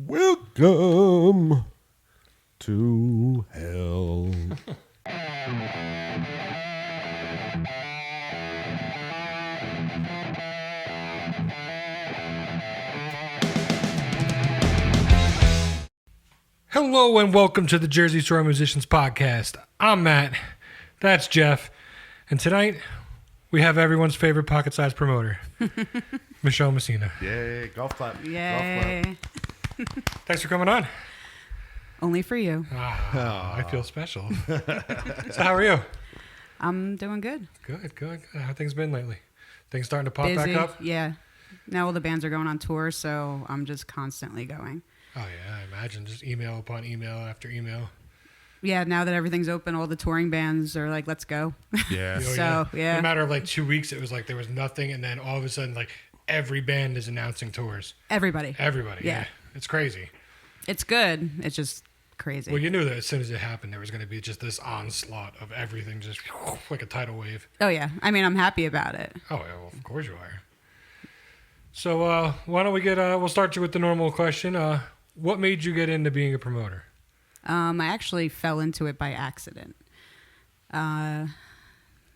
Welcome to hell. Hello and welcome to the Jersey Shore Musicians Podcast. I'm Matt. That's Jeff. And tonight, we have everyone's favorite pocket-sized promoter, Michelle Messina. Yay, golf clap. Yay. Golf clap. Thanks for coming on. Only for you. I feel special. So how are you? I'm doing good. Good. How things been lately? Things starting to pop Busy. back up? Yeah. Now all the bands are going on tour, so I'm just constantly going. Oh, yeah, I imagine. Just email upon email after email. Yeah, now that everything's open, all the touring bands are like, let's go. Yeah. So, yeah. In a matter of like 2 weeks, it was like there was nothing, and then all of a sudden, like, every band is announcing tours. Everybody. Yeah. It's crazy. It's good. It's just crazy. Well, you knew that as soon as it happened, there was going to be just this onslaught of everything, just like a tidal wave. Oh, yeah. I mean, I'm happy about it. Oh, yeah, well, of course you are. So why don't we we'll start you with the normal question. What made you get into being a promoter? I actually fell into it by accident. I'm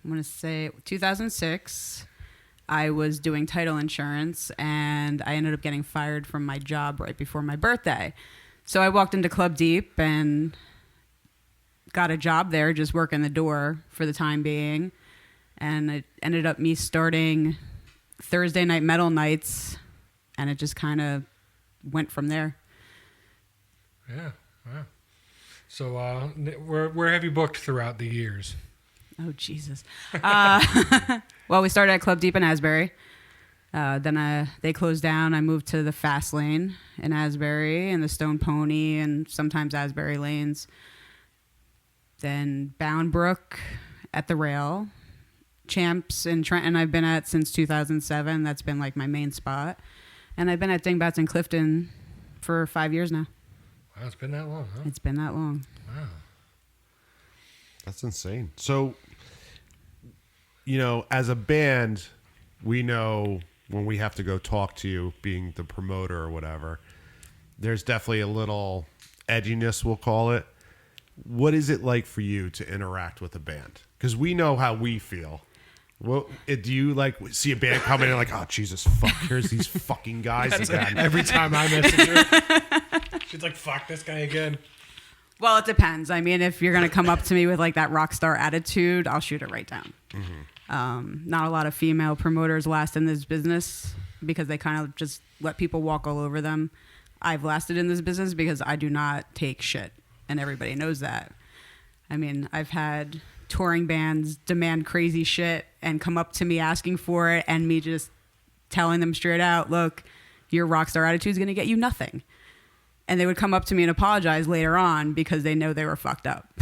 going to say 2006. I was doing title insurance, and I ended up getting fired from my job right before my birthday. So I walked into Club Deep and got a job there, just working the door for the time being. And it ended up me starting Thursday night metal nights, and it just kind of went from there. Yeah. So where have you booked throughout the years? Oh, Jesus. Well, we started at Club Deep in Asbury. Then they closed down. I moved to the Fast Lane in Asbury and the Stone Pony and sometimes Asbury Lanes. Then Bound Brook at the Rail. Champs in Trenton I've been at since 2007. That's been like my main spot. And I've been at Dingbats in Clifton for 5 years now. Wow, it's been that long, huh? It's been that long. Wow. That's insane. So, as a band, we know when we have to go talk to you, being the promoter or whatever, there's definitely a little edginess, we'll call it. What is it like for you to interact with a band? Because we know how we feel. Well, do you see a band come in and like, oh, Jesus, fuck, here's these fucking guys again. Every time I message her, she's like, fuck this guy again. Well, it depends. I mean, if you're going to come up to me with like that rock star attitude, I'll shoot it right down. Mm-hmm. Not a lot of female promoters last in this business because they kind of just let people walk all over them. I've lasted in this business because I do not take shit, and everybody knows that. I mean, I've had touring bands demand crazy shit and come up to me asking for it, and me just telling them straight out, look, your rock star attitude is going to get you nothing. And they would come up to me and apologize later on because they know they were fucked up.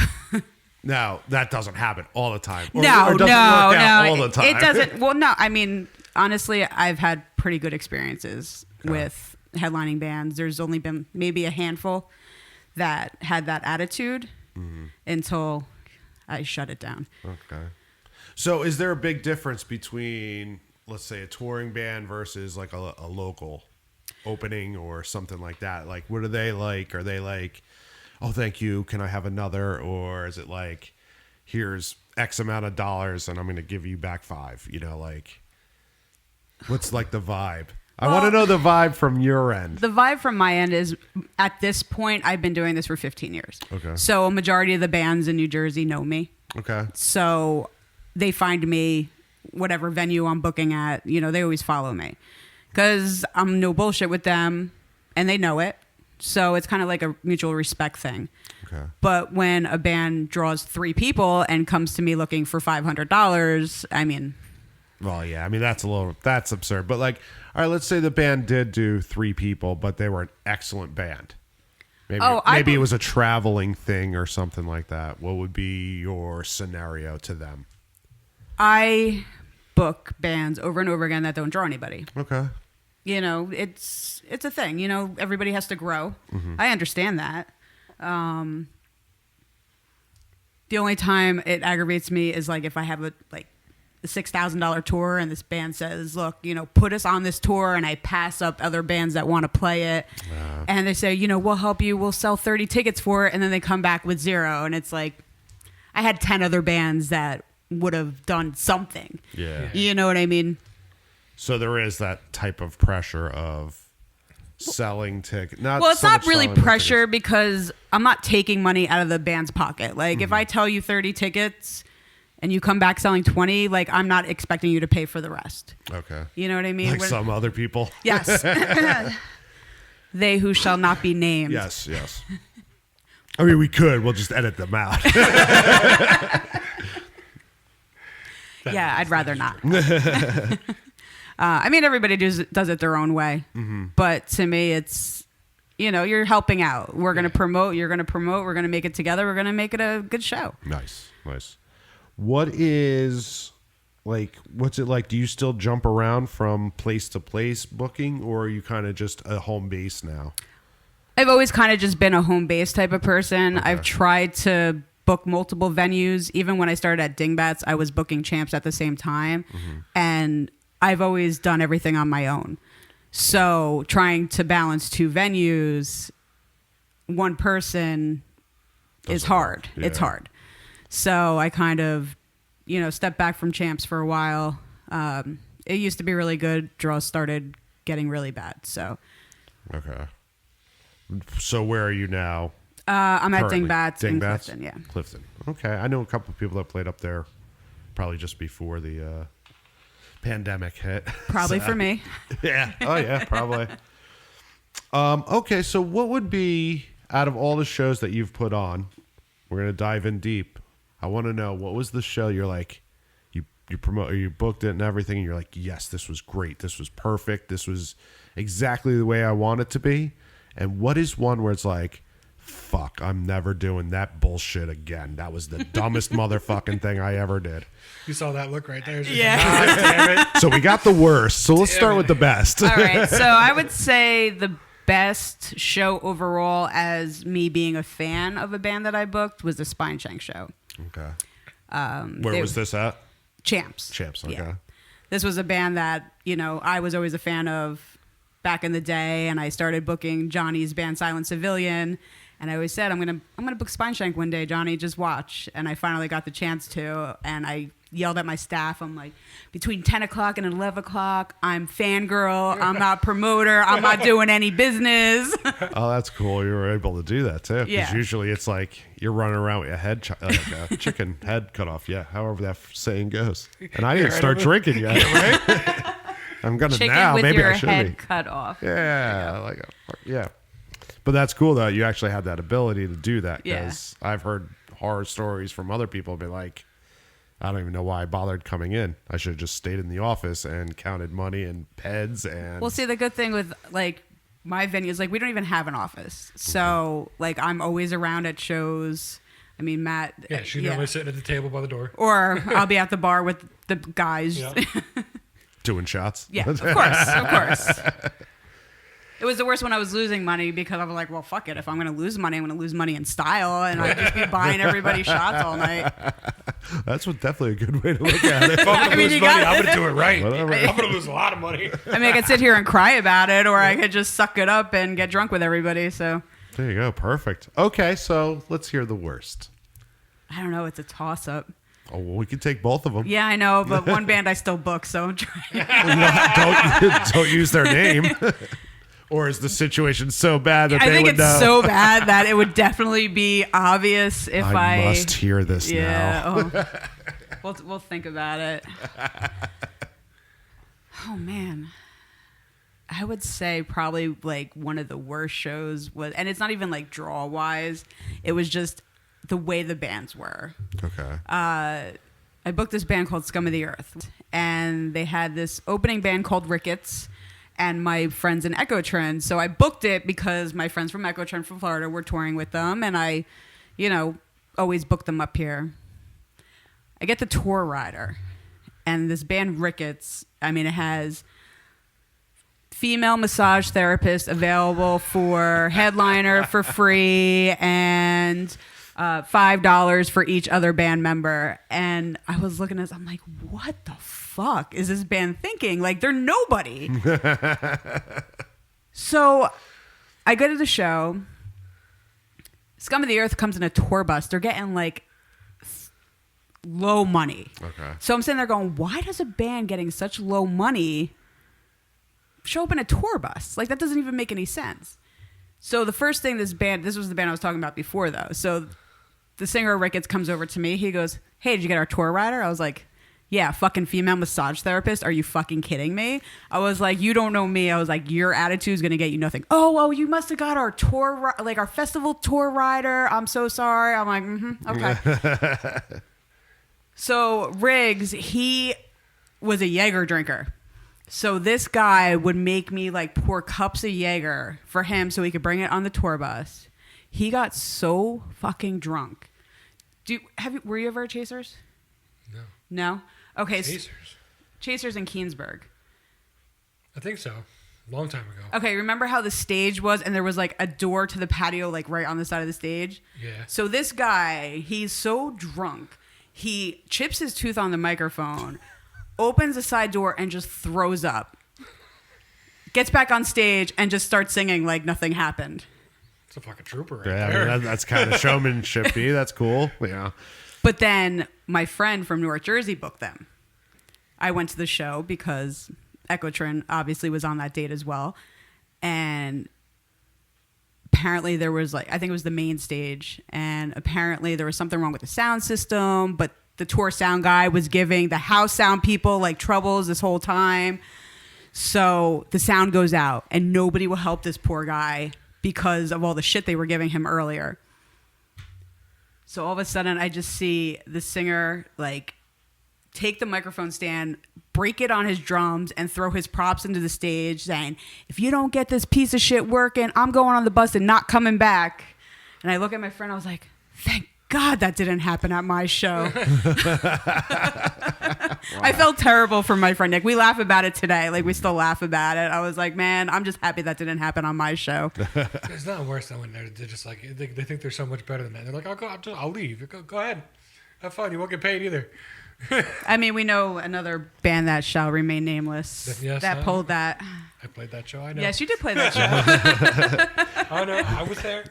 No, that doesn't happen all the time. Or No. doesn't work out all the time. It doesn't. Well, no. I mean, honestly, I've had pretty good experiences with headlining bands. There's only been maybe a handful that had that attitude until I shut it down. Okay. So is there a big difference between, let's say, a touring band versus like a local opening or something like that? Like, what are they like? Are they like, oh, thank you, can I have another? Or is it like, here's X amount of dollars and I'm going to give you back $5? What's like the vibe? I want to know the vibe from your end. The vibe from my end is, at this point, I've been doing this for 15 years. Okay. So a majority of the bands in New Jersey know me. Okay. So they find me, whatever venue I'm booking at, they always follow me. Because I'm no bullshit with them, and they know it. So it's kind of like a mutual respect thing. Okay. But when a band draws 3 people and comes to me looking for $500, I mean... Well, yeah. I mean, that's absurd. But like, all right, let's say the band did do 3 people, but they were an excellent band. Maybe it was a traveling thing or something like that. What would be your scenario to them? I book bands over and over again that don't draw anybody. Okay. It's a thing. Everybody has to grow. Mm-hmm. I understand that. The only time it aggravates me is like if I have a a $6,000 tour, and this band says, look, put us on this tour, and I pass up other bands that want to play it. And they say, we'll help you. We'll sell 30 tickets for it. And then they come back with 0. And it's like, I had 10 other bands that would have done something. Yeah. You know what I mean? So there is that type of pressure of selling tickets. Well, it's not really pressure because I'm not taking money out of the band's pocket. Like, if I tell you 30 tickets and you come back selling 20, like, I'm not expecting you to pay for the rest. Okay. You know what I mean? Like some other people? Yes. They who shall not be named. Yes. I mean, we could. We'll just edit them out. Yeah, I'd rather not. I mean, everybody does it their own way. But to me, it's, you're helping out. We're going to promote. You're going to promote. We're going to make it together. We're going to make it a good show. Nice. What's it like? Do you still jump around from place to place booking, or are you kind of just a home base now? I've always kind of just been a home base type of person. Okay. I've tried to book multiple venues. Even when I started at Dingbats, I was booking champs at the same time. And I've always done everything on my own. So trying to balance 2 venues, one person is hard. Yeah. It's hard. So I kind of, stepped back from champs for a while. It used to be really good. Draws started getting really bad. So. Okay. So where are you now? I'm currently? at Dingbats in Dingbats? Clifton, yeah. Clifton. Okay. I know a couple of people that played up there probably just before the pandemic hit. Probably So, for me. Yeah. Oh, yeah, probably. Okay. So what would be, out of all the shows that you've put on, we're going to dive in deep. I want to know, what was the show you're like, you promote, or you booked it and everything, and you're like, yes, this was great. This was perfect. This was exactly the way I want it to be. And what is one where it's like, fuck, I'm never doing that bullshit again. That was the dumbest motherfucking thing I ever did. You saw that look right there. Yeah. God damn it. So we got the worst. So let's start with the best. All right. So I would say the best show overall, as me being a fan of a band that I booked, was the Spine Shank show. Okay. Where was this at? Champs. Okay. Yeah. This was a band that, I was always a fan of back in the day, and I started booking Johnny's band Silent Civilian, and I always said, I'm gonna book Spine Shank one day, Johnny, just watch. And I finally got the chance to, and I yelled at my staff. I'm like, between 10 o'clock and 11 o'clock, I'm fangirl. I'm not promoter. I'm not doing any business. Oh, that's cool. You were able to do that too. Because Yeah. usually it's like you're running around with a head, like a chicken head cut off. Yeah, however that saying goes. And I didn't start drinking yet, right? I'm gonna Chicken now. with Maybe your I should head be. cut off. Yeah, yeah. But that's cool though. You actually had that ability to do that, Yeah. because I've heard horror stories from other people be like, I don't even know why I bothered coming in. I should have just stayed in the office and counted money and peds and. Well, see, the good thing with my venues, we don't even have an office. So I'm always around at shows. I mean, Matt. Yeah, she's normally sitting at the table by the door. Or I'll be at the bar with the guys. Yeah. Doing shots. Yeah, of course. It was the worst when I was losing money, because I was like, well, fuck it. If I'm going to lose money, I'm going to lose money in style, and I'll just be buying everybody shots all night. That's definitely a good way to look at it. If I'm gonna mean, lose you money, got I'm it. gonna do it right. Whatever. I'm gonna lose a lot of money. I mean, I could sit here and cry about it, or I could just suck it up and get drunk with everybody. So There you go. Perfect. Okay, so let's hear the worst. I don't know. It's a toss up. Oh, well, we can take both of them. Yeah, I know, but one band I still book, so I'm trying. don't use their name. Or is the situation so bad that I they think would it's know? so bad that it would definitely be obvious if I must hear this now. Yeah. We'll think about it. Oh man. I would say probably one of the worst shows was, and it's not even draw wise, it was just the way the bands were. Okay. I booked this band called Scum of the Earth, and they had this opening band called Ricketts, and my friends in Echo Trend. So I booked it because my friends from Echo Trend from Florida were touring with them, and I, always book them up here. I get the tour rider, and this band Ricketts, I mean, it has female massage therapist available for headliner for free, and $5 for each other band member. And I was looking at this, I'm like, what the fuck is this band thinking? Like, they're nobody. So I go to the show. Scum of the Earth comes in a tour bus. They're getting like low money. Okay. So I'm sitting there going, why does a band getting such low money show up in a tour bus? Like, that doesn't even make any sense. So the first thing this was the band I was talking about before, though. So the singer, Ricketts, comes over to me. He goes, hey, did you get our tour rider? I was like, yeah, fucking female massage therapist. Are you fucking kidding me? I was like, you don't know me. I was like, your attitude is going to get you nothing. Oh, well, you must have got our tour, like our festival tour rider. I'm so sorry. I'm like, okay. So Riggs, he was a Jaeger drinker. So this guy would make me like pour cups of Jaeger for him so he could bring it on the tour bus. He got so fucking drunk. Were you ever at Chasers? No. No? Okay. Chasers. Chasers in Keensburg. I think so. Long time ago. Okay, remember how the stage was and there was like a door to the patio like right on the side of the stage? Yeah. So this guy, he's so drunk. He chips his tooth on the microphone, opens the side door and just throws up. Gets back on stage and just starts singing like nothing happened. It's a fucking trooper right Yeah, there. I mean, that's kind of showmanship-y. That's cool. Yeah. But then my friend from North Jersey booked them. I went to the show because Ecotrin obviously was on that date as well. And apparently there was like, I think it was the main stage. And apparently there was something wrong with the sound system. But the tour sound guy was giving the house sound people like troubles this whole time. So the sound goes out and nobody will help this poor guy because of all the shit they were giving him earlier. So all of a sudden, I just see the singer like take the microphone stand, break it on his drums, and throw his props into the stage, saying, "If you don't get this piece of shit working, I'm going on the bus and not coming back." And I look at my friend, I was like, "Thank God that didn't happen at my show." Wow. I felt terrible for my friend Nick. We laugh about it today. Like, we still laugh about it. I was like, man, I'm just happy that didn't happen on my show. It's not worse than when they're just like, they think they're so much better than that. They're like, I'll leave. Go ahead. Have fun. You won't get paid either. I mean, we know another band that shall remain nameless Yes, that pulled that. I played that show. I know. Yes, you did play that show. Oh, no. I was there.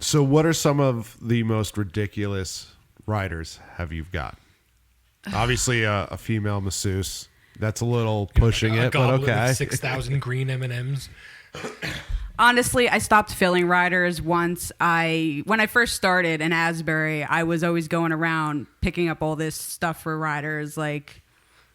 So what are some of the most ridiculous riders have you got? Obviously, a female masseuse. That's a little pushing it, but okay. With 6,000 green M&Ms. Honestly, I stopped filling riders once. When I first started in Asbury, I was always going around picking up all this stuff for riders. Like,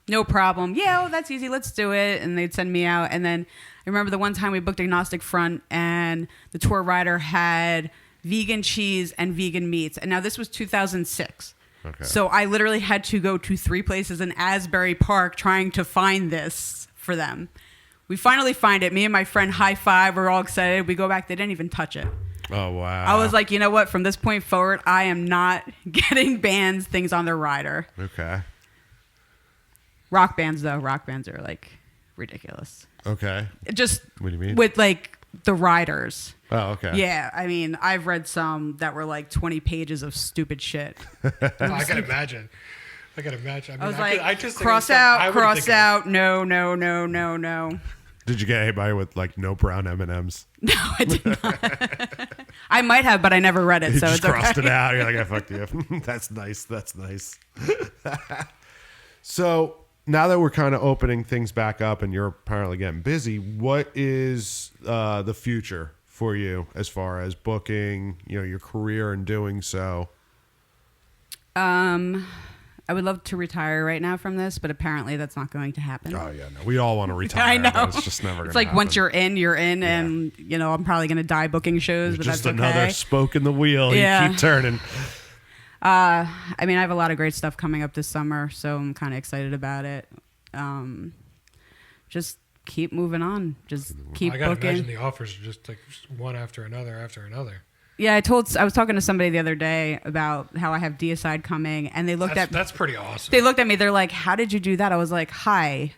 no problem. Yeah, oh, that's easy. Let's do it. And they'd send me out. And then I remember the one time we booked Agnostic Front, and the tour rider had vegan cheese and vegan meats. And now this was 2006. Okay. So I literally had to go to 3 places in Asbury Park trying to find this for them. We finally find it. Me and my friend high five. We're all excited. We go back. They didn't even touch it. Oh, wow. I was like, you know what? From this point forward, I am not getting bands things on their rider. Okay. Rock bands, though. Rock bands are like ridiculous. Okay. Just What do you mean? with like the riders. Oh, okay. Yeah. I mean, I've read some that were like 20 pages of stupid shit. I can imagine. I mean, I was like, I just cross out. No. Did you get anybody with like no brown M&Ms? No, I did not. I might have, but I never read it, You so just it's crossed okay. it out. You're like, I fucked you. That's nice. That's nice. So now that we're kind of opening things back up and you're apparently getting busy, what is the future for you as far as booking, your career and doing so? I would love to retire right now from this, but apparently that's not going to happen. Oh yeah, no, we all want to retire. I know. But it's just never. It's gonna like once happen. you're in, and I'm probably going to die booking shows, but Just that's another okay. spoke in the wheel. Yeah. You keep turning. I mean, I have a lot of great stuff coming up this summer, so I'm kind of excited about it. Just keep moving on. Just keep I gotta booking. imagine the offers are just like one after another after another. Yeah, I was talking to somebody the other day about how I have Deicide coming, and they looked That's pretty awesome. They looked at me. They're like, "How did you do that?" I was like, "Hi,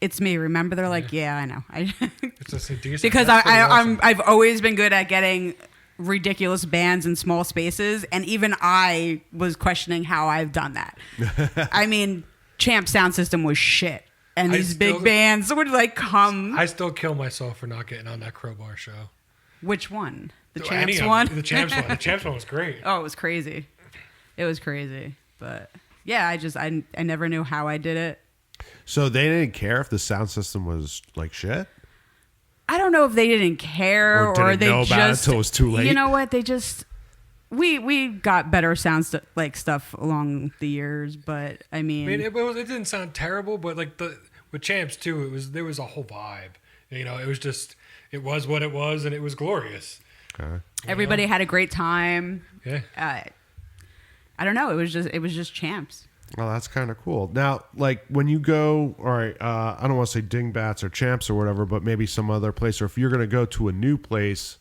it's me." Remember? They're like, "Yeah, I know." It's just a decent, because that's pretty awesome. I've always been good at getting ridiculous bands in small spaces, and even I was questioning how I've done that. I mean, Champ sound system was shit, and these big bands would like come. I still kill myself for not getting on that Crowbar show. Which one? The Any Champs of one? them. The Champs one. The Champs one was great. Oh, it was crazy. It was crazy, but yeah, I never knew how I did it. So they didn't care if the sound system was like shit? I don't know if they didn't care or they know just about it until it was too late. You know what? They just we got better like stuff along the years, but I mean, it didn't sound terrible, but like with Champs too, there was a whole vibe. You know, it was what it was, and it was glorious. Okay. Everybody had a great time. Yeah. I don't know. It was just Champs. Well, that's kind of cool. Now, like when you go, all right, I don't want to say Dingbats or Champs or whatever, but maybe some other place, or if you're going to go to a new place,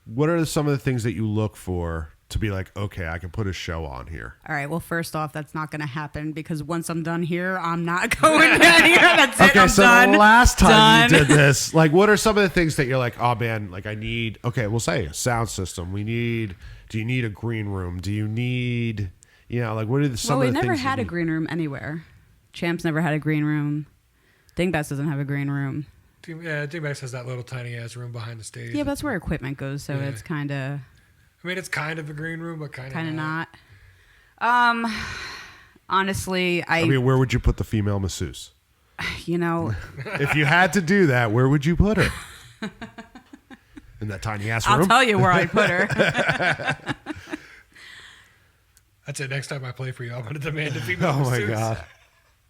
what are some of the things that you look for to be like, okay, I can put a show on here? All right. Well, first off, that's not going to happen because once I'm done here, I'm not going down here. That's it. Okay, I'm so done. the last time you Done. did this, like, what are some of the things that you're like, oh man, like I need, okay, we'll say a sound system. Do you need a green room? Do you need, you know, like what are some Well, of we the never things had a green room anywhere. Champs never had a green room. Dingbats doesn't have a green room. Yeah, Dingbats has that little tiny ass room behind the stage. Yeah, but that's where equipment goes, so it's kind of. I mean, it's kind of a green room, but kind of not. Honestly, I mean, where would you put the female masseuse? You know, If you had to do that, where would you put her? In that tiny ass room? I'll tell you where I'd put her. That's it. Next time I play for you, I'm going to demand a female Oh my masseuse. god.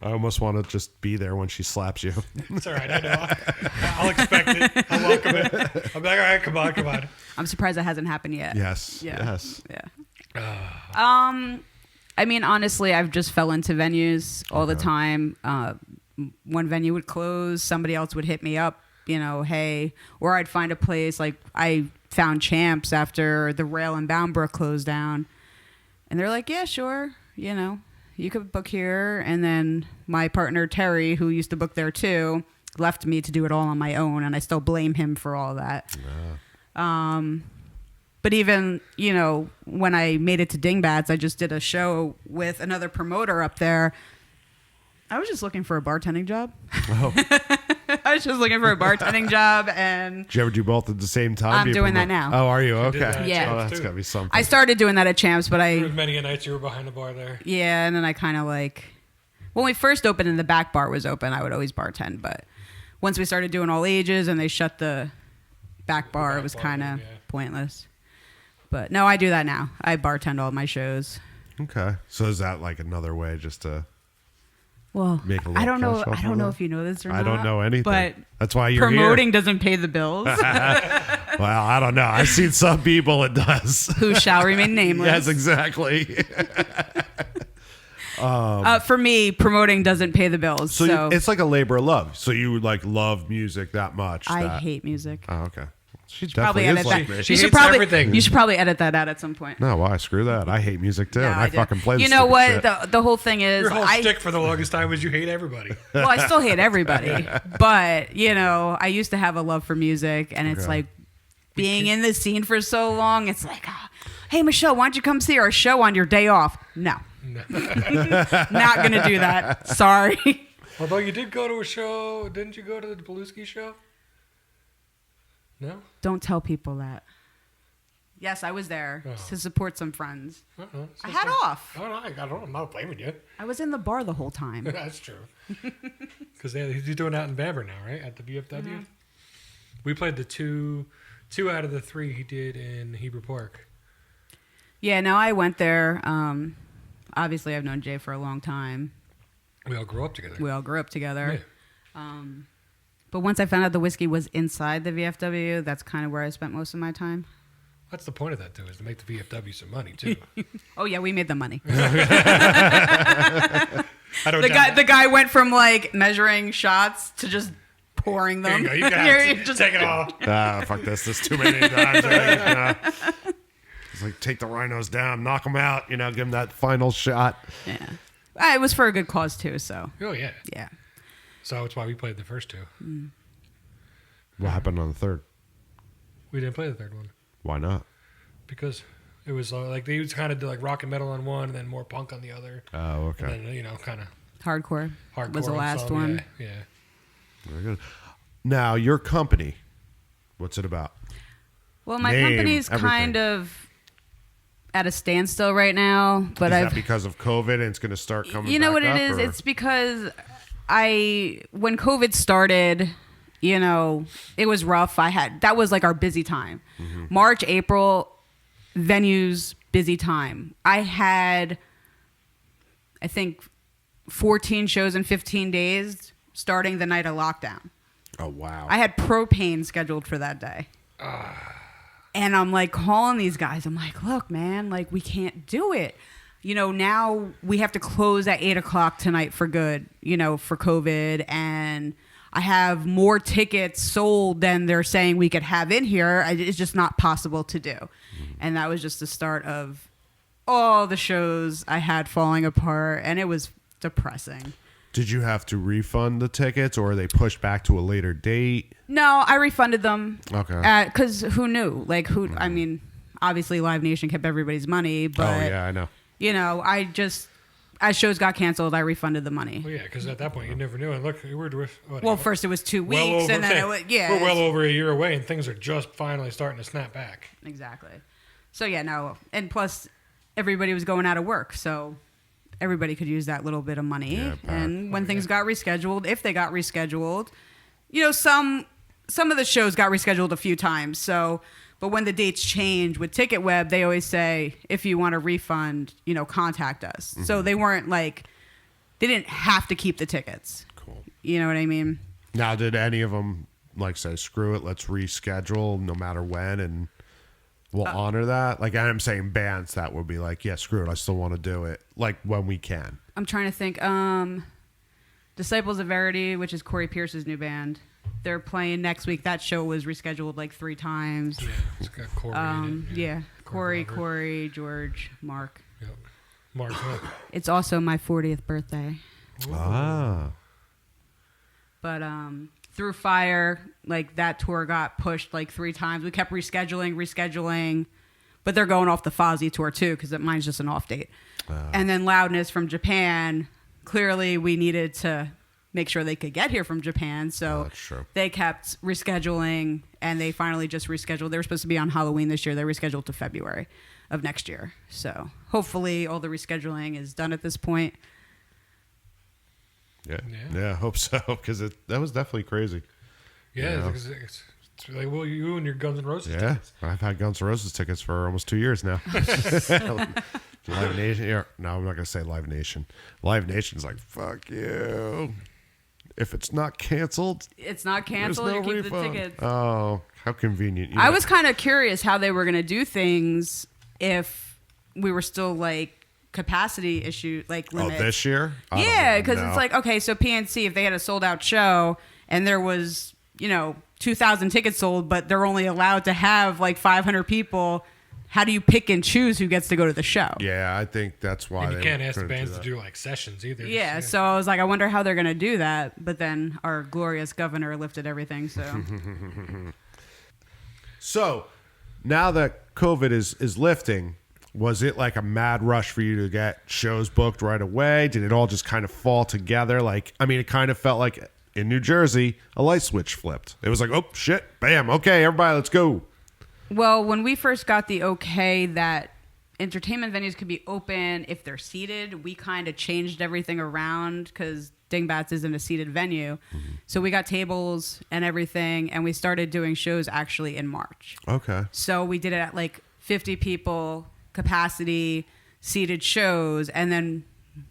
I almost want to just be there when she slaps you. It's all right. I know. I'll expect it. I'll welcome it. I'm like, all right, come on. I'm surprised that hasn't happened yet. Yes. Yeah. Yes. Yeah. I mean, honestly, I've just fell into venues all the time. One venue would close, somebody else would hit me up, you know, hey, or I'd find a place. Like I found Champs after the Rail in Boundbrook closed down, and they're like, yeah, sure, you know, you could book here. And then my partner Terry, who used to book there too, left me to do it all on my own, and I still blame him for all that. But even, you know, when I made it to Dingbats, I just did a show with another promoter up there. I was just looking for a bartending job. Oh. I was just looking for a bartending job, and Did you ever do both at the same time? I'm Do you doing that promote- now. Oh, are you? did Okay. that at Yeah. Oh, Champs, that's too. got to be something. I started doing that at Champs, but There was many a nights you were behind the bar there. yeah, and then I kind of like, when we first opened and the back bar was open, I would always bartend. But once we started doing all ages and they shut the back bar, it was bar, kind of yeah. pointless. But no, I do that now. I bartend all my shows. Okay. So is that like another way just to... Well, Make a I don't little know. cash off I don't of know that? if you know this or not. I don't know anything. But That's why you're promoting doesn't pay the bills. here. Well, I don't know. I've seen some people it does. Who shall remain nameless. Yes, exactly. For me, promoting doesn't pay the bills. So, So, it's like a labor of love. So you like love music that much. I that... hate music. Oh, okay. She Probably definitely edit is like that. me. She You should hates probably everything. You should probably edit that out at some point. No, why? Screw that. I hate music too, No, and I do. fucking play. You this know stupid what? shit. The whole thing is, Your whole shtick for the longest time was you hate everybody. well, I still hate everybody, but you know, I used to have a love for music, and it's Okay. like being in the scene for so long. It's like, hey, Michelle, why don't you come see our show on your day off? No, not gonna do that. Sorry. Although you did go to a show, didn't you go to the Beluski show? No? Don't tell people that. Yes, I was there to support some friends. I had off. Oh, no, I'm not blaming you. I was in the bar the whole time. That's true. Because he's doing that in Bamber now, right? At the VFW? Mm-hmm. We played the two out of the three he did in Hebrew Park. Yeah, no, I went there. Obviously, I've known Jay for a long time. We all grew up together. We all grew up together. Yeah. But once I found out the whiskey was inside the VFW, that's kind of where I spent most of my time. That's the point of that, too, is to make the VFW some money, too. Oh yeah, we made the money. I don't doubt The guy went from like measuring shots to just pouring There them. you go. You can Here, have you to take it all. Fuck this. There's too many times. It's like take the rhinos down, knock them out. You know, give them that final shot. Yeah. It was for a good cause too, so Oh, yeah. yeah. So that's why we played the first two. What happened on the third? We didn't play the third one. Why not? because it was like they was kind of like rock and metal on one, and then more punk on the other. Oh, okay. And then kind of Hardcore was the on last some, one. Yeah. Very good. Now, your company, what's it about? Well, my Name, company's everything. kind of at a standstill right now, but Is that because of COVID and it's going to start coming you know back what it up, is? or? It's because when COVID started, it was rough. That was like our busy time. Mm-hmm. March, April, venues, busy time. I had, I think, 14 shows in 15 days starting the night of lockdown. Oh, wow. I had propane scheduled for that day. And I'm like calling these guys. I'm like, look, man, like we can't do it. Now we have to close at 8:00 tonight for good, for COVID. And I have more tickets sold than they're saying we could have in here. It's just not possible to do. And that was just the start of all the shows I had falling apart. And it was depressing. Did you have to refund the tickets, or are they pushed back to a later date? No, I refunded them. Okay. Because who knew? I mean, obviously Live Nation kept everybody's money, but Oh, yeah, I know. As shows got canceled, I refunded the money. Well, yeah, because at that point you never knew. And look, Well, first it was 2 weeks, well over, and then we're well over a year away, and things are just finally starting to snap back. Exactly. So yeah, no, and plus everybody was going out of work, so everybody could use that little bit of money. Yeah, and when things got rescheduled, if they got rescheduled, some of the shows got rescheduled a few times. So, but when the dates change with TicketWeb, they always say, if you want a refund, contact us. Mm-hmm. So they weren't they didn't have to keep the tickets. Cool. You know what I mean? Now, did any of them say, screw it, let's reschedule no matter when, and we'll honor that? Like, I'm saying bands that would be like, yeah, screw it, I still want to do it, when we can. I'm trying to think. Disciples of Verity, which is Corey Pierce's new band, they're playing next week. That show was rescheduled 3 times. Yeah, it's got Corey in it. Yeah. Corey, Corey, George, Mark. Yep. Mark. Huh? It's also my 40th birthday. Ah. But through fire, that tour got pushed 3 times. We kept rescheduling, but they're going off the Fozzy tour too, because mine's just an off date. And then Loudness from Japan. Clearly, we needed to make sure they could get here from Japan, so that's true. They kept rescheduling, and they finally just rescheduled. They were supposed to be on Halloween this year. They rescheduled to February of next year. So hopefully, all the rescheduling is done at this point. Yeah, I hope so, because that was definitely crazy. Yeah, it's like, well, you and your Guns N' Roses Yeah, tickets. I've had Guns N' Roses tickets for almost 2 years now. Live Nation. No, I'm not gonna say Live Nation. Live Nation's like, fuck you. If it's not canceled, it's not canceled. there's no you keep refund. the tickets. Oh, how convenient! I was kind of curious how they were gonna do things if we were still capacity issue limits. Oh, this year? Yeah, because it's okay, so PNC, if they had a sold out show and there was 2,000 tickets sold, but they're only allowed to have 500 people. How do you pick and choose who gets to go to the show? Yeah, I think that's why And you can't ask the couldn't bands do to do sessions either. Yeah, so I was like, I wonder how they're going to do that. But then our glorious governor lifted everything. So, So now that COVID is lifting, was it a mad rush for you to get shows booked right away? Did it all just kind of fall together? It kind of felt like in New Jersey, a light switch flipped. It was oh, shit, bam, okay, everybody, let's go. well, when we first got the okay that entertainment venues could be open if they're seated, we kind of changed everything around because Dingbats isn't a seated venue. Mm-hmm. So we got tables and everything, and we started doing shows actually in March. Okay. So we did it at 50 people capacity, seated shows, and then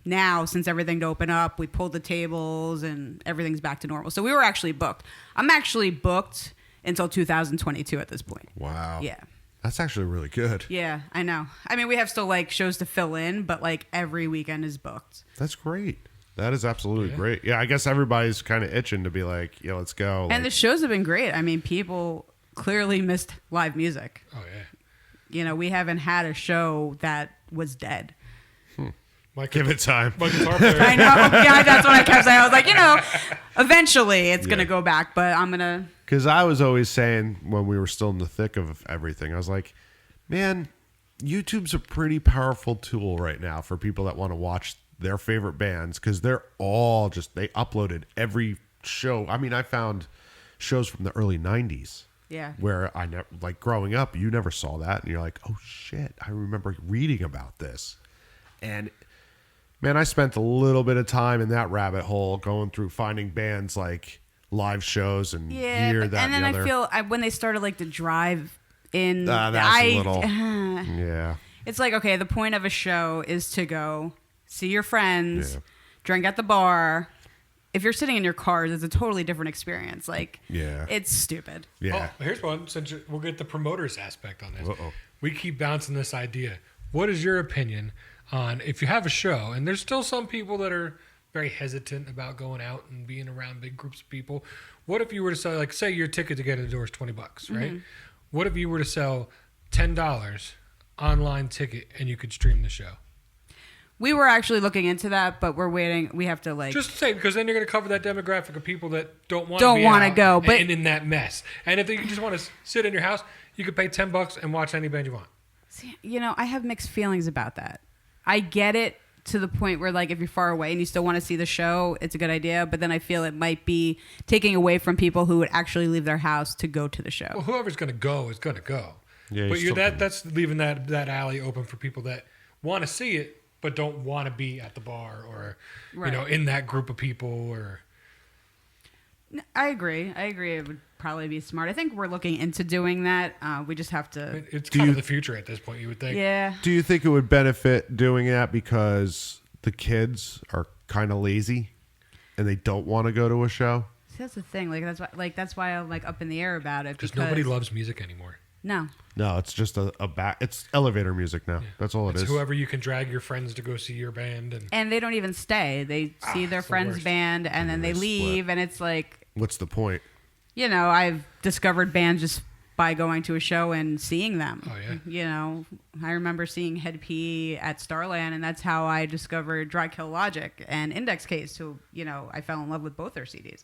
now, since everything to open up, we pulled the tables and everything's back to normal. So we were actually booked. I'm actually booked until 2022 at this point. Wow. Yeah. That's actually really good. Yeah, I know. I mean, we have still shows to fill in, but every weekend is booked. That's great. That is absolutely great. Yeah, I guess everybody's kind of itching to be yeah, let's go. And the shows have been great. I mean, people clearly missed live music. Oh, yeah. We haven't had a show that was dead. Give it time. My guitar player. I know. Yeah, that's what I kept saying. I was like, eventually it's going to go back, but I'm going to. Because I was always saying when we were still in the thick of everything, I was like, Man, YouTube's a pretty powerful tool right now for people that want to watch their favorite bands because they're all they uploaded every show. I mean, I found shows from the early 90s. Yeah. Where I never, like growing up, you never saw that. And you're like, oh shit, I remember reading about this. And man, I spent a little bit of time in that rabbit hole going through finding bands like live shows and here, that, and then the other. I feel when they started like the drive in, That's a little, yeah. It's like, okay, the point of a show is to go see your friends, Yeah. drink at the bar. If you're sitting in your cars, it's a totally different experience. Like, Yeah. it's stupid. Yeah. Oh, here's one. Since we'll get the promoters aspect on this. Uh-oh. We keep bouncing this idea. What is your opinion on if you have a show, and there's still some people that are very hesitant about going out and being around big groups of people. What if you were to sell, like, say your ticket to get in the door is $20, right? Mm-hmm. What if you were to sell $10 online ticket and you could stream the show? We were actually looking into that, but we're waiting. We have to like Just to say, because then you're going to cover that demographic of people that don't want to go, but and in that mess. And if you just want to sit in your house, you could pay $10 and watch any band you want. see, I have mixed feelings about that. I get it to the point where, like, if you're far away and you still want to see the show, it's a good idea. But then I feel it might be taking away from people who would actually leave their house to go to the show. Well, whoever's going to go is going to go. Yeah, but you're that's leaving that alley open for people that want to see it but don't want to be at the bar or Right. in that group of people. Or I agree. It would probably be smart. I think we're looking into doing that. We just have to. it's kind of the future at this point, you would think. Yeah. Do you think it would benefit doing that because the kids are kind of lazy and they don't want to go to a show? See, that's the thing. That's why I'm like up in the air about it. Because Because nobody loves music anymore. No. No, it's just it's elevator music now. That's all It's it is. whoever you can drag your friends to go see your band. And And they don't even stay. They see their it's the friend's worst. band and then they they leave, split. and it's like, What's the point? I've discovered bands just by going to a show and seeing them. Oh, yeah. I remember seeing Head P at Starland, and that's how I discovered Dry Kill Logic and Index Case, who, I fell in love with both their CDs.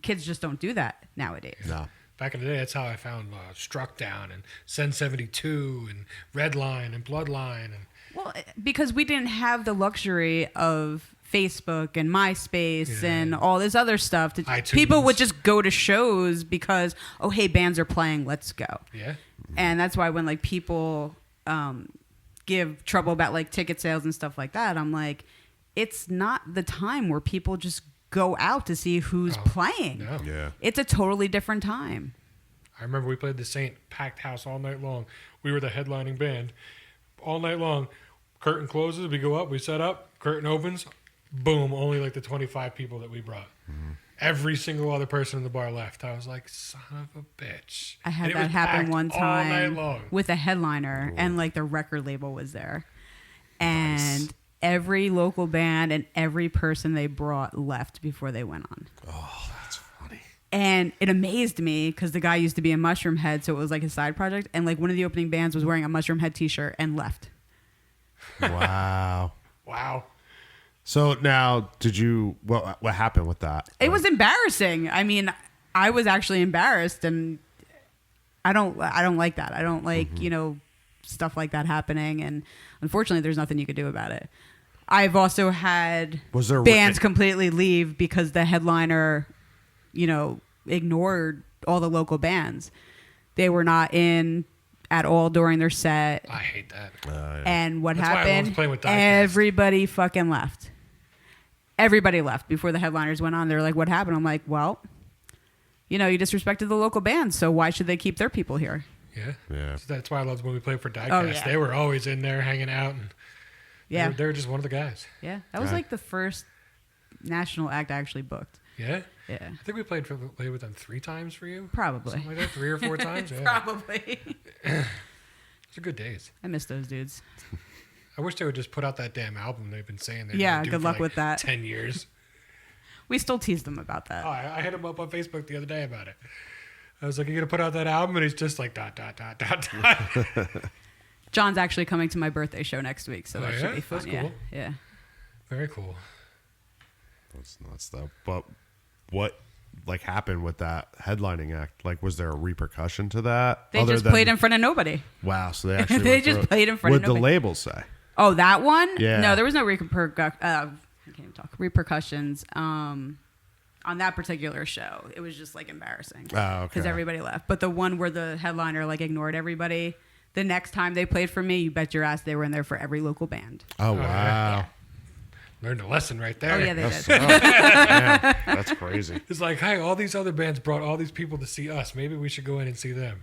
Kids just don't do that nowadays. No. back in the day, that's how I found Struck Down and Send 72 and Redline and Bloodline. And Well, because we didn't have the luxury of Facebook and MySpace and all this other stuff. iTunes. People would just go to shows because, oh, hey, bands are playing, let's go. Yeah. And that's why when like people give trouble about like ticket sales and stuff like that, I'm like, it's not the time where people just go out to see who's playing. No. Yeah. It's a totally different time. I remember we played the Saint packed house all night long. We were the headlining band all night long. Curtain closes, we go up, we set up, curtain opens, boom, only like the 25 people that we brought. Mm-hmm. Every single other person in the bar left. I was like, son of a bitch. I had And it that was happen packed one all night time long. with a headliner, and like the record label was there. And every local band and every person they brought left before they went on. Oh, that's funny. And it amazed me because the guy used to be a Mushroom Head, so it was like his side project. And like one of the opening bands was wearing a Mushroom Head t-shirt and left. Wow. Wow. So now, what happened with that? It was embarrassing. I mean, I was actually embarrassed, and I don't like that. I don't like, stuff like that happening. And unfortunately, there's nothing you could do about it. I've also had bands completely leave because the headliner, ignored all the local bands. They were not in at all during their set. I hate that. And what That's why I love happened? playing with diecast. Everybody fucking left. Everybody left before the headliners went on. They're like, what happened? I'm like, well, you disrespected the local band, so why should they keep their people here? Yeah. Yeah. So that's why I loved when we played for Diecast. Oh, yeah. They were always in there hanging out. And Yeah. they were just one of the guys. Yeah. That was Yeah. like the first national act I actually booked. Yeah. Yeah. I think we played with them 3 times for you. Probably. Something like that, 3 or 4 times. Yeah. Probably. Those are good days. I miss those dudes. I wish they would just put out that damn album they've been saying they're Yeah, gonna do good for luck like with that. 10 years. We still tease them about that. Oh, I hit him up on Facebook the other day about it. I was like, "You gonna put out that album?" And he's just like, ... John's actually coming to my birthday show next week, so that Oh, should yeah? be fun. That's Yeah. cool. Yeah. Very cool. That's nuts, though. But what like happened with that headlining act? Like, was there a repercussion to that? They just played in front of nobody. Wow, so they actually They just played in front of nobody. What'd the nobody. label say? Oh, that one? Yeah. No, there was no repercussions on that particular show. It was just like embarrassing. Oh, okay. Because everybody left. But the one where the headliner like ignored everybody, the next time they played for me, you bet your ass they were in there for every local band. Oh, wow. Yeah. Learned a lesson right there. Oh, yeah, they That's, did. man, that's crazy. It's like, hey, all these other bands brought all these people to see us. Maybe we should go in and see them.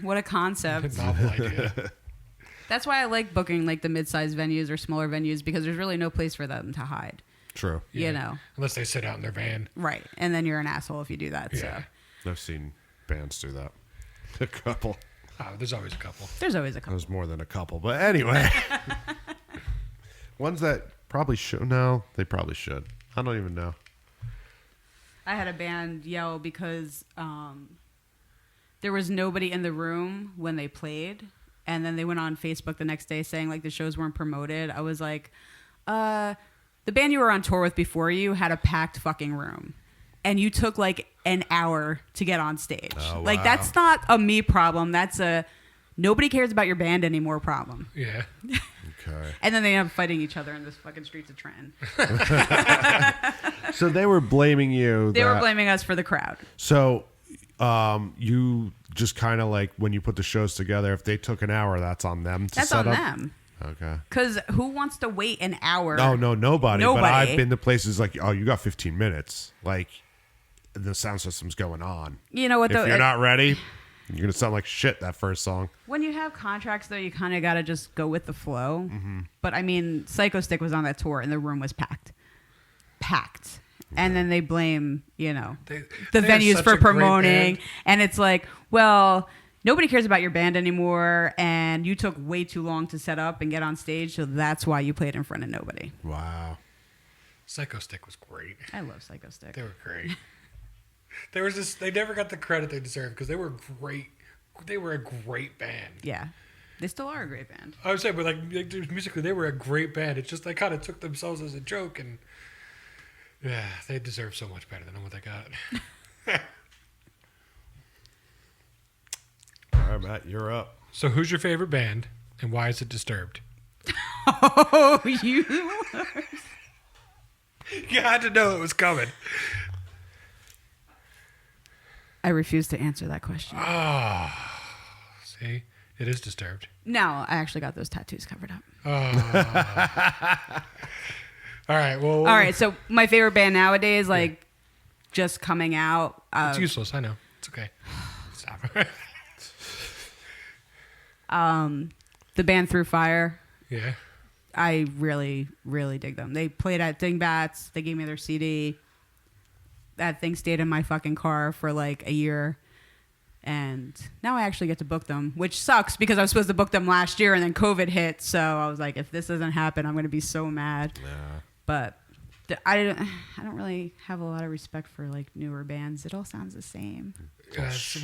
What a concept. Novel idea. That's why I like booking like the mid-sized venues or smaller venues because there's really no place for them to hide. True. You know. Unless they sit out in their van. Right. And then you're an asshole if you do that. Yeah. So I've seen bands do that. A couple. Oh, there's always a couple. there's always a couple. There's more than a couple. But anyway. Ones that probably should. No, they probably should. I don't even know. I had a band yell because there was nobody in the room when they played. And then they went on Facebook the next day saying like the shows weren't promoted. I was like, the band you were on tour with before you had a packed fucking room. And you took like an hour to get on stage. Oh, Like wow. that's not a me problem. That's a nobody cares about your band anymore problem. Yeah. Okay. And then they end up fighting each other in this fucking streets of Trenton. So they were blaming you. They were blaming us for the crowd. So you just kind of like when you put the shows together, if they took an hour, that's on them to That's set on up? them. Okay. Because who wants to wait an hour? Oh, no, nobody. But Nobody. I've been to places like, oh, you got 15 minutes. Like, the sound system's going on. You know what? If you're not ready, you're going to sound like shit that first song. When you have contracts, though, you kind of got to just go with the flow. Mm-hmm. But, I mean, Psychostick was on that tour, and the room was packed. Packed. And then they blame, you know, the they have venues such for a great promoting. band. And it's like, well, nobody cares about your band anymore, and you took way too long to set up and get on stage, so that's why you played in front of nobody. Wow. Psychostick was great. I love Psychostick. They were great. There was this. They never got the credit they deserved because they were great. They were a great band. Yeah. They still are a great band. I would say, but like musically, they were a great band. It's just they kind of took themselves as a joke, and yeah, they deserve so much better than what they got. All right, Matt, you're up. So, who's your favorite band, and why is it Disturbed? Oh, you. You had to know it was coming. I refuse to answer that question. See, it is Disturbed. No, I actually got those tattoos covered up. All right. Well. All right, so my favorite band nowadays, like just coming out. It's useless. I know. It's okay. Stop. The band Through Fire. Yeah. I really, really dig them. They played at Dingbats. They gave me their CD. That thing stayed in my fucking car for like a year. And now I actually get to book them, which sucks because I was supposed to book them last year and then COVID hit. So I was like, if this doesn't happen, I'm going to be so mad. Yeah. But I don't really have a lot of respect for like newer bands. It all sounds the same.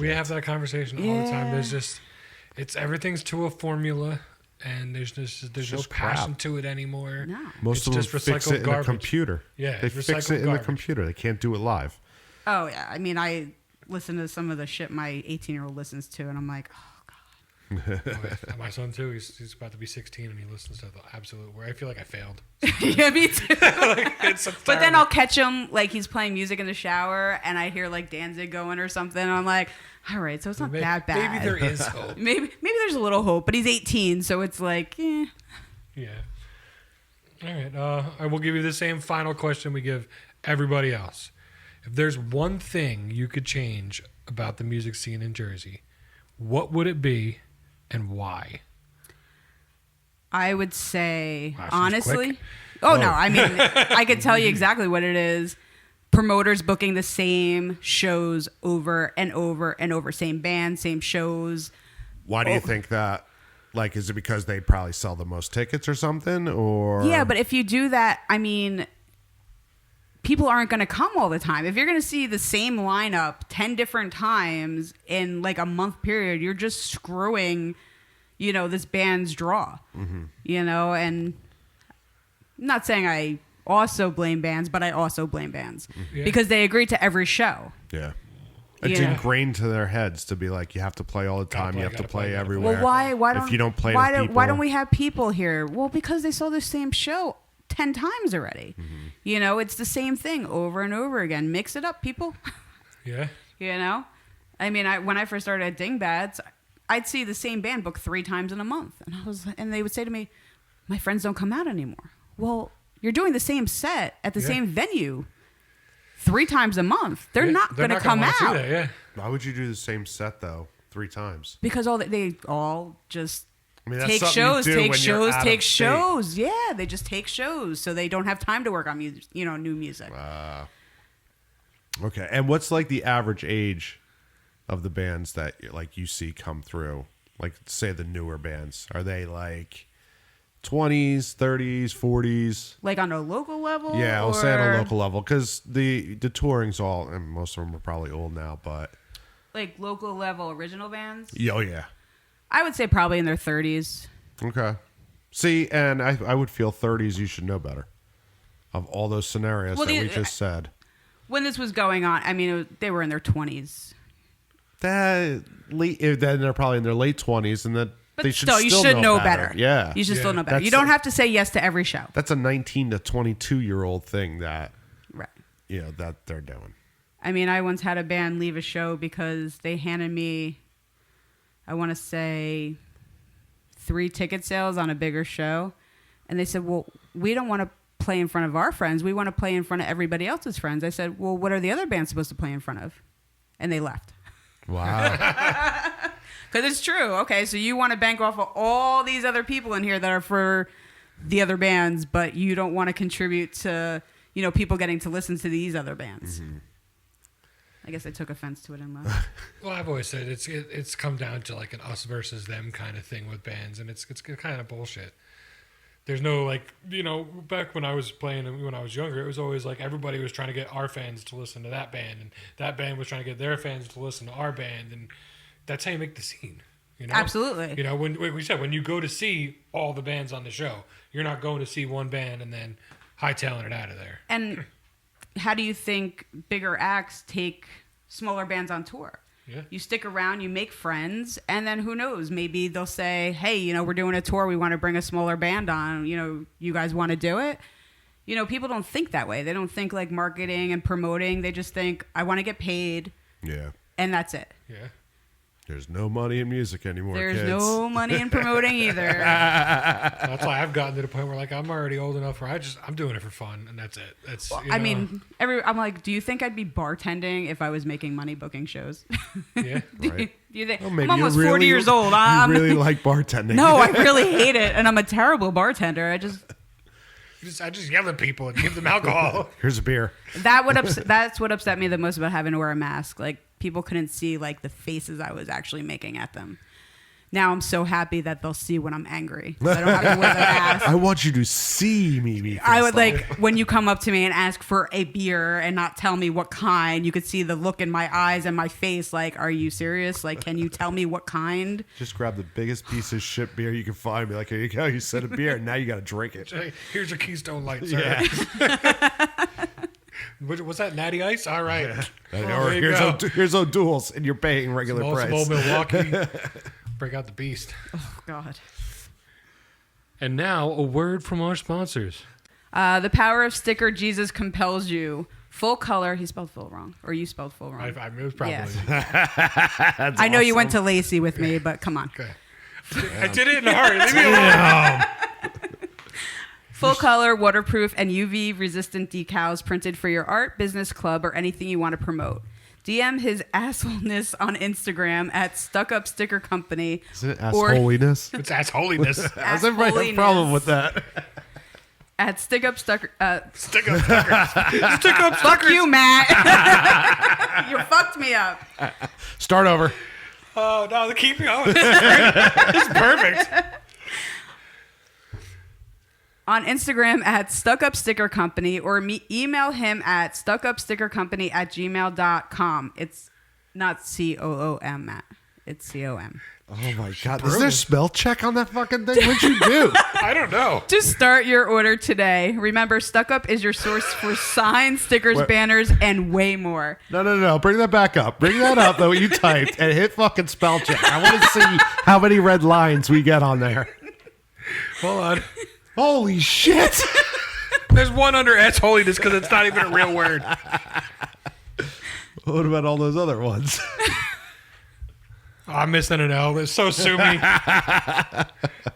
We have that conversation all the time. Yeah. There's just, it's to a formula, and there's no just passion crap. to it anymore. No. Most It's of them just fix recycled it in garbage. the computer. Yeah, They it's fix recycled it in garbage. the computer. They can't do it live. Oh, yeah. I mean, I listen to some of the shit my 18-year-old listens to, and I'm like, oh, God. My son too. He's about to be 16, and he listens to the absolute word. I feel like I failed. Yeah, me too. It's But then I'll catch him, like, he's playing music in the shower, and I hear, like, Danzig going or something, and I'm like, all right, so it's not that bad. Maybe there is hope. Maybe there's a little hope, but he's 18, so it's like, eh. Yeah. All right. I will give you the same final question we give everybody else. If there's one thing you could change about the music scene in Jersey, what would it be and why? I would say, Wow, she's honestly. quick. Oh, no. I mean, I could tell you exactly what it is. Promoters booking the same shows over and over and over. Same band, same shows. Why do you think that? Like, is it because they probably sell the most tickets or something? Or Yeah, but if you do that, I mean, people aren't going to come all the time. If you're going to see the same lineup 10 different times in like a month period, you're just screwing, you know, this band's draw. You know, and I'm not saying I also blame bands, but I also blame bands Yeah. because they agree to every show. Yeah. It's Yeah. ingrained to their heads to be like, you have to play all the time. You have to play everywhere. Well, why don't if you don't play why with don't people, why don't we have people here? Well, because they saw the same show 10 times already. You know, it's the same thing over and over again. Mix it up, people. Yeah. You know, I mean, when I first started at Dingbats, I'd see the same band book 3 times in a month, and they would say to me, "My friends don't come out anymore." Well, you're doing the same set at the same venue 3 times a month. They're not going to come wanna see out. that, yeah. Why would you do the same set though 3 times? Because they all just I mean, that's take something you shows, do take when you're shows, out take of state. shows. Yeah, they just take shows, so they don't have time to work on new music. Okay, and what's like the average age of the bands that like you see come through? Like, say the newer bands, are they like 20s, 30s, 40s? Like on a local level? Yeah, I'll say on or a local level because the touring's all, and most of them are probably old now, but like local level original bands? oh yeah, I would say probably in their 30s. okay. See, and I would feel 30s. You should know better of all those scenarios Well, that we just said. When this was going on, I mean, they were in their 20s. Then they're probably in their late 20s, and that But they should still, you should know better. Yeah, You should still know better. That's You don't have to say yes to every show. That's a 19 to 22-year-old thing that Right. that they're doing. I mean, I once had a band leave a show because they handed me, I want to say, 3 ticket sales on a bigger show. And they said, well, we don't want to play in front of our friends. We want to play in front of everybody else's friends. I said, well, what are the other bands supposed to play in front of? And they left. Wow. Because it's true. Okay, so you want to bank off of all these other people in here that are for the other bands, but you don't want to contribute to, people getting to listen to these other bands. Mm-hmm. I guess I took offense to it and left. Well, I've always said it's come down to like an us versus them kind of thing with bands, and it's kind of bullshit. There's no back when I was playing and when I was younger, it was always like everybody was trying to get our fans to listen to that band, and that band was trying to get their fans to listen to our band, and that's how you make the scene. Absolutely. When like we said, when you go to see all the bands on the show, you're not going to see one band and then hightailing it out of there. And how do you think bigger acts take smaller bands on tour? Yeah. You stick around, you make friends, and then who knows? Maybe they'll say, hey, we're doing a tour. We want to bring a smaller band on. You guys want to do it? People don't think that way. They don't think like marketing and promoting. They just think, I want to get paid. Yeah. And that's it. Yeah. There's no money in music anymore, There's kids. no money in promoting either. That's why I've gotten to the point where like I'm already old enough where I'm doing it for fun, and that's it. That's I mean, I'm like, do you think I'd be bartending if I was making money booking shows? yeah. Right. Do you think Well, I'm maybe almost you 40 years old? You really like bartending. No, I really hate it, and I'm a terrible bartender. I just yell at people and give them alcohol. Here's a beer. that's what upset me the most about having to wear a mask. Like people couldn't see like the faces I was actually making at them. Now I'm so happy that they'll see when I'm angry. I don't have to wear the mask. I want you to see me. I would like when you come up to me and ask for a beer and not tell me what kind. You could see the look in my eyes and my face. Like, are you serious? Like, can you tell me what kind? Just grab the biggest piece of shit beer you can find. Be like, here you go. You said a beer. Now you got to drink it. Here's your Keystone Light, sir. Yeah. What's that, Natty Ice? All right. Or here's O'Doul's, and you're paying regular price. Small Milwaukee. Break out the beast. Oh, God. And now a word from our sponsors. The power of sticker Jesus compels you. Full color. He spelled full wrong. Or you spelled full wrong. I it was probably. Yeah. I know you went to Lacey with me, but come on. Okay. I did it in a hurry. Leave me alone. Full color, waterproof, and UV resistant decals printed for your art, business, club, or anything you want to promote. DM his assholeness on Instagram at Stuck Up Sticker Company. Isn't it assholiness? It's assholiness. How's everybody have a problem with that? At Stick Up Stucker. Stick up stickers. Stick up Fuck stickers. you, Matt. You fucked me up. Start over. Oh, no, keep going. It's perfect. On Instagram at Stuck Up Sticker Company or email him at stuckupstickercompany@gmail.com. It's not COOM, Matt. It's COM. Oh my God. Is there spell check on that fucking thing? What'd you do? I don't know. Just start your order today. Remember, Stuck Up is your source for signs, stickers, banners, and way more. No. Bring that back up. Bring that up, though, what you typed, and hit fucking spell check. I want to see how many red lines we get on there. Hold on. Holy shit. There's one under S holiness because it's not even a real word. What about all those other ones? Oh, I'm missing an L. It's so sue me.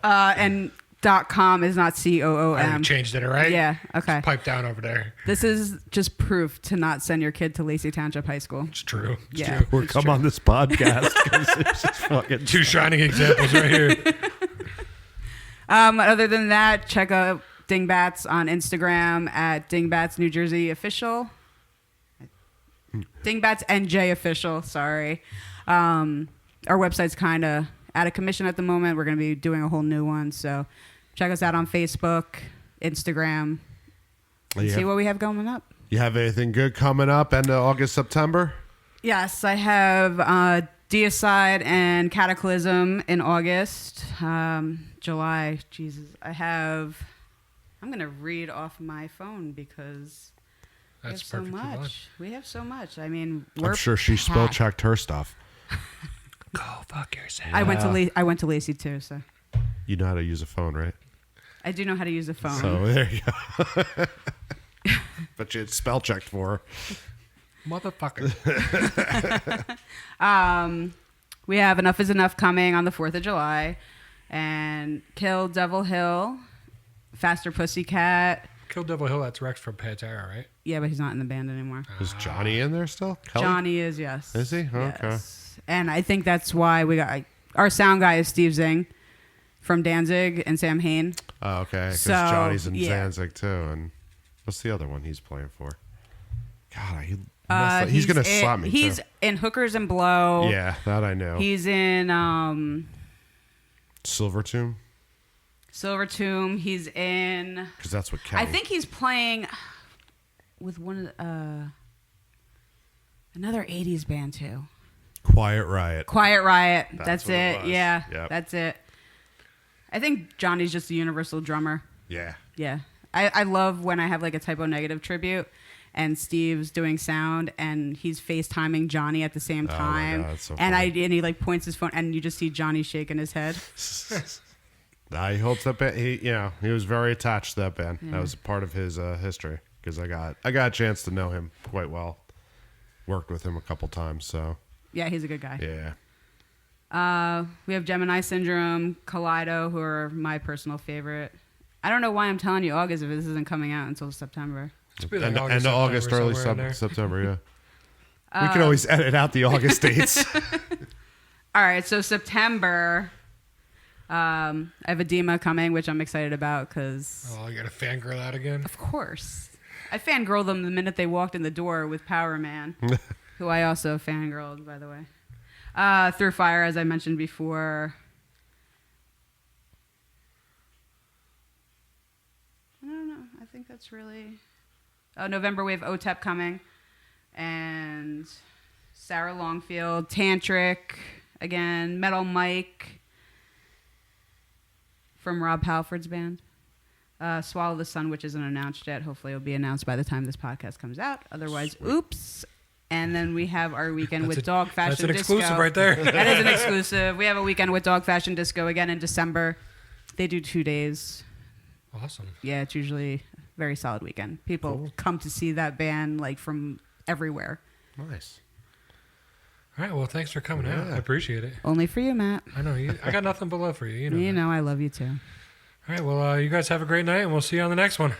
And .com is not I COOM. changed it, all right? Yeah, okay. Pipe down over there. This is just proof to not send your kid to Lacey Township High School. It's true. It's Yeah. true. Or It's come true. on this podcast. 'Cause it's just fucking... Two shining examples right here. Other than that, check out Dingbats on Instagram at Dingbats New Jersey Official. Dingbatz NJ Official, sorry. Our website's kind of out of commission at the moment. We're going to be doing a whole new one. So check us out on Facebook, Instagram, and see what we have going up. You have anything good coming up end of August, September? Yes, I have Deicide and Cataclysm in August. July, Jesus. I'm going to read off my phone because we have That's so perfectly fine. much. We have so much. I mean, I'm sure she spell checked her stuff. Go fuck yourself. I went to Lacey too, so You know how to use a phone, right? I do know how to use a phone. So there you go. But you had spell checked for her. Motherfucker. We have Enough is Enough coming on the 4th of July, and Kill Devil Hill, Faster Pussycat. Kill Devil Hill, that's Rex from Pantera, right? Yeah, but he's not in the band anymore. Is Johnny in there still? Kelly? Johnny is, yes. Is he? Okay. Yes. And I think that's why we got our sound guy is Steve Zing from Danzig and Sam Hain. Oh, okay. Because So, Johnny's in yeah. Danzig too. And what's the other one he's playing for? God, he's going to slap me He's too. in Hookers and Blow. Yeah, that I know. He's in Silver Tomb? Silver Tomb. He's in... Because that's what Kelly... I think he's playing with one of another 80s band too. Quiet Riot. Quiet Riot. That's what it it. was. Yeah, Yep. that's it. I think Johnny's just a universal drummer. Yeah. Yeah. I love when I have like a Typo Negative tribute and Steve's doing sound and he's FaceTiming Johnny at the same time. God, that's so and funny. he like points his phone and you just see Johnny shaking his head. Nah, he holds that band. He was very attached to that band. That was part of his history because I got a chance to know him quite well. Worked with him a couple times, so Yeah, he's a good guy. yeah. We have Gemini Syndrome, Kaleido, who are my personal favorite. I don't know why I'm telling you August if this isn't coming out until September. End of August, early September, yeah. We can always edit out the August dates. All right, so September, I have Edema coming, which I'm excited about because, Oh, you got a fangirl out again? of course, I fangirled them the minute they walked in the door with Power Man, who I also fangirled, by the way. Through Fire, as I mentioned before. I don't know. I think that's really... November, we have OTEP coming. And Sarah Longfield, Tantric, again, Metal Mike from Rob Halford's band. Swallow the Sun, which isn't announced yet. Hopefully it'll be announced by the time this podcast comes out. Otherwise, oops. And then we have our weekend with Dog Fashion Disco. That's an exclusive right there. That is an exclusive. We have a weekend with Dog Fashion Disco again in December. They do 2 days. Awesome. Yeah, it's usually a very solid weekend. People come to see that band like from everywhere. Nice. All right, well, thanks for coming out. I appreciate it. Only for you, Matt. I know. I got nothing but love for you. You know. You know I love you too. All right, well, you guys have a great night, and we'll see you on the next one.